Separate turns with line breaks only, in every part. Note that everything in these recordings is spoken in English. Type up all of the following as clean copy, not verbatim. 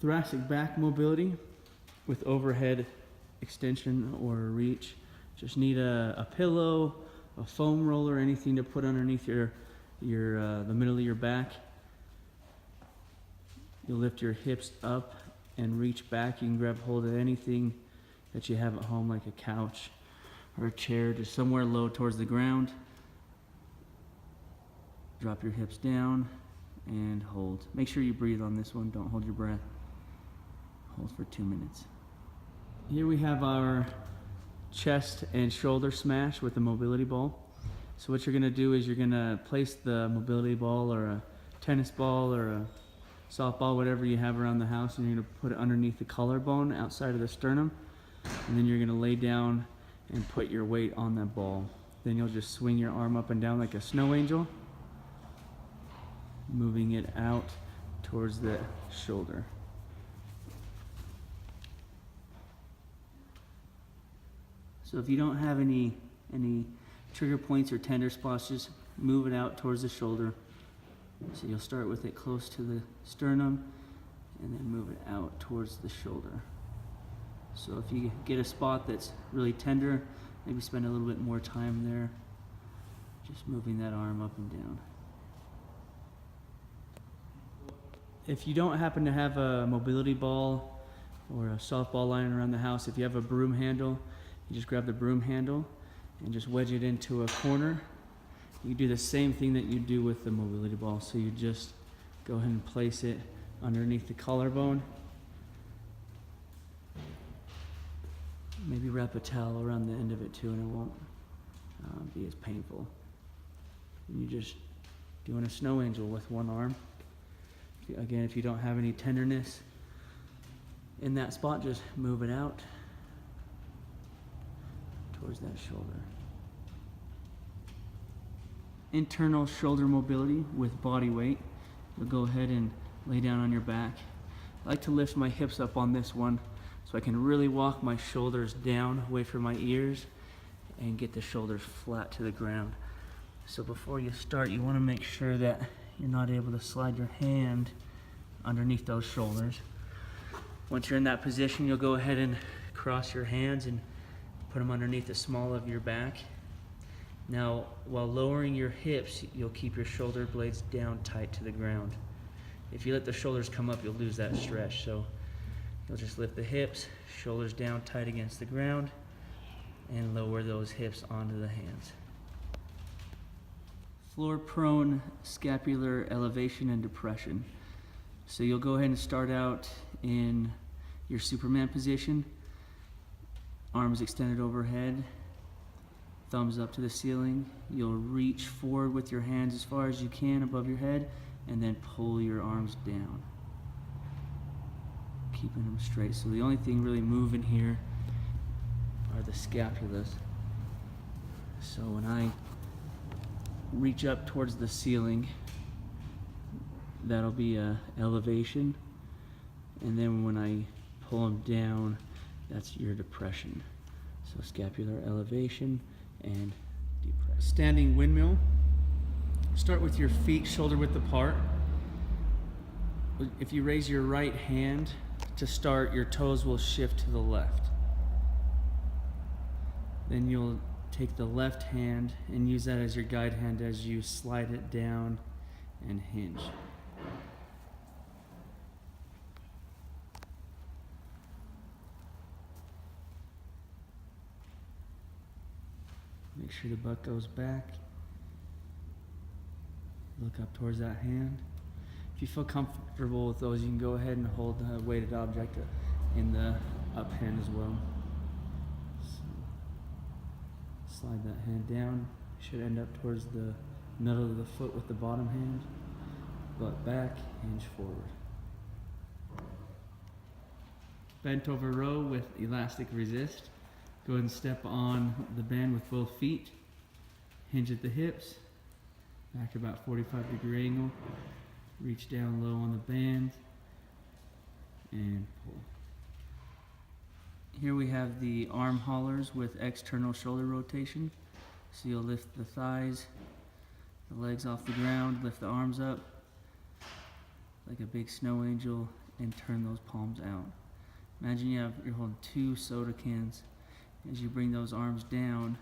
Thoracic back mobility with overhead extension or reach. Just need a pillow, a foam roller, anything to put underneath the middle of your back. You'll lift your hips up and reach back. You can grab hold of anything that you have at home, like a couch or a chair, just somewhere low towards the ground. Drop your hips down and hold. Make sure you breathe on this one. Don't hold your breath. Hold for 2 minutes. Here we have our chest and shoulder smash with the mobility ball. So what you're gonna do is you're gonna place the mobility ball or a tennis ball or a softball, whatever you have around the house, and you're gonna put it underneath the collarbone outside of the sternum. And then you're gonna lay down and put your weight on that ball. Then you'll just swing your arm up and down like a snow angel, moving it out towards the shoulder. So if you don't have any trigger points or tender spots, just move it out towards the shoulder. So you'll start with it close to the sternum and then move it out towards the shoulder. So if you get a spot that's really tender, maybe spend a little bit more time there, just moving that arm up and down. If you don't happen to have a mobility ball or a softball lying around the house, if you have a broom handle, you just grab the broom handle and just wedge it into a corner. You do the same thing that you do with the mobility ball. So you just go ahead and place it underneath the collarbone. Maybe wrap a towel around the end of it too, and it won't be as painful. And you're just doing a snow angel with one arm. Again, if you don't have any tenderness in that spot, just move it out towards that shoulder. Internal shoulder mobility with body weight. You'll go ahead and lay down on your back. I like to lift my hips up on this one so I can really walk my shoulders down away from my ears and get the shoulders flat to the ground. So before you start, you want to make sure that you're not able to slide your hand underneath those shoulders. Once you're in that position, you'll go ahead and cross your hands and put them underneath the small of your back. Now, while lowering your hips, you'll keep your shoulder blades down tight to the ground. If you let the shoulders come up, you'll lose that stretch. So you'll just lift the hips, shoulders down tight against the ground, and lower those hips onto the hands. Floor prone scapular elevation and depression. So you'll go ahead and start out in your Superman position. Arms extended overhead, thumbs up to the ceiling. You'll reach forward with your hands as far as you can above your head, and then pull your arms down, keeping them straight. So the only thing really moving here are the scapulas. So when I reach up towards the ceiling, that'll be a elevation, and then when I pull them down, that's your depression. So scapular elevation and depression. Standing windmill. Start with your feet shoulder width apart. If you raise your right hand to start, your toes will shift to the left. Then you'll take the left hand and use that as your guide hand as you slide it down and hinge. Make sure the butt goes back. Look up towards that hand. If you feel comfortable with those, you can go ahead and hold the weighted object in the up hand as well. So, slide that hand down. Should end up towards the middle of the foot with the bottom hand. Butt back, hinge forward. Bent over row with elastic resist. Go ahead and step on the band with both feet. Hinge at the hips. Back about 45-degree angle. Reach down low on the band. And pull. Here we have the arm haulers with external shoulder rotation. So you'll lift the thighs, the legs off the ground, lift the arms up like a big snow angel, and turn those palms out. Imagine you're holding 2 soda cans. As you bring those arms down,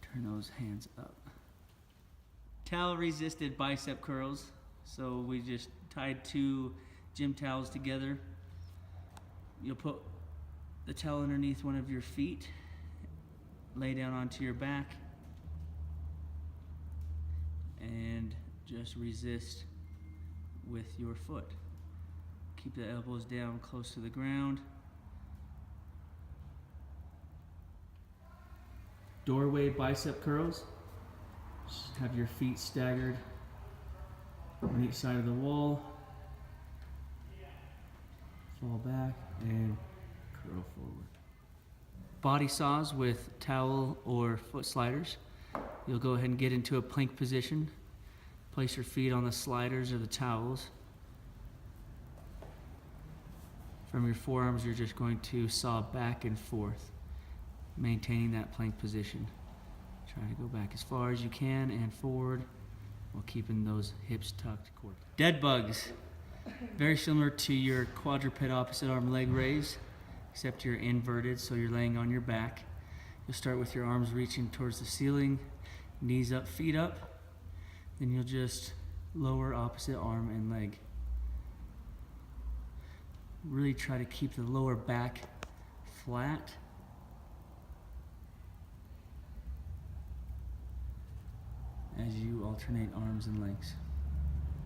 turn those hands up. Towel resisted bicep curls. So we just tied 2 gym towels together. You'll put the towel underneath one of your feet, lay down onto your back, and just resist with your foot. Keep the elbows down close to the ground. Doorway bicep curls. Just have your feet staggered on each side of the wall. Fall back and curl forward. Body saws with towel or foot sliders. You'll go ahead and get into a plank position. Place your feet on the sliders or the towels. From your forearms, you're just going to saw back and forth, maintaining that plank position. Try to go back as far as you can and forward while keeping those hips tucked. Dead bugs. Very similar to your quadruped opposite arm leg raise, except you're inverted, so you're laying on your back. You'll start with your arms reaching towards the ceiling, knees up, feet up. Then you'll just lower opposite arm and leg. Really try to keep the lower back flat. As you alternate arms and legs.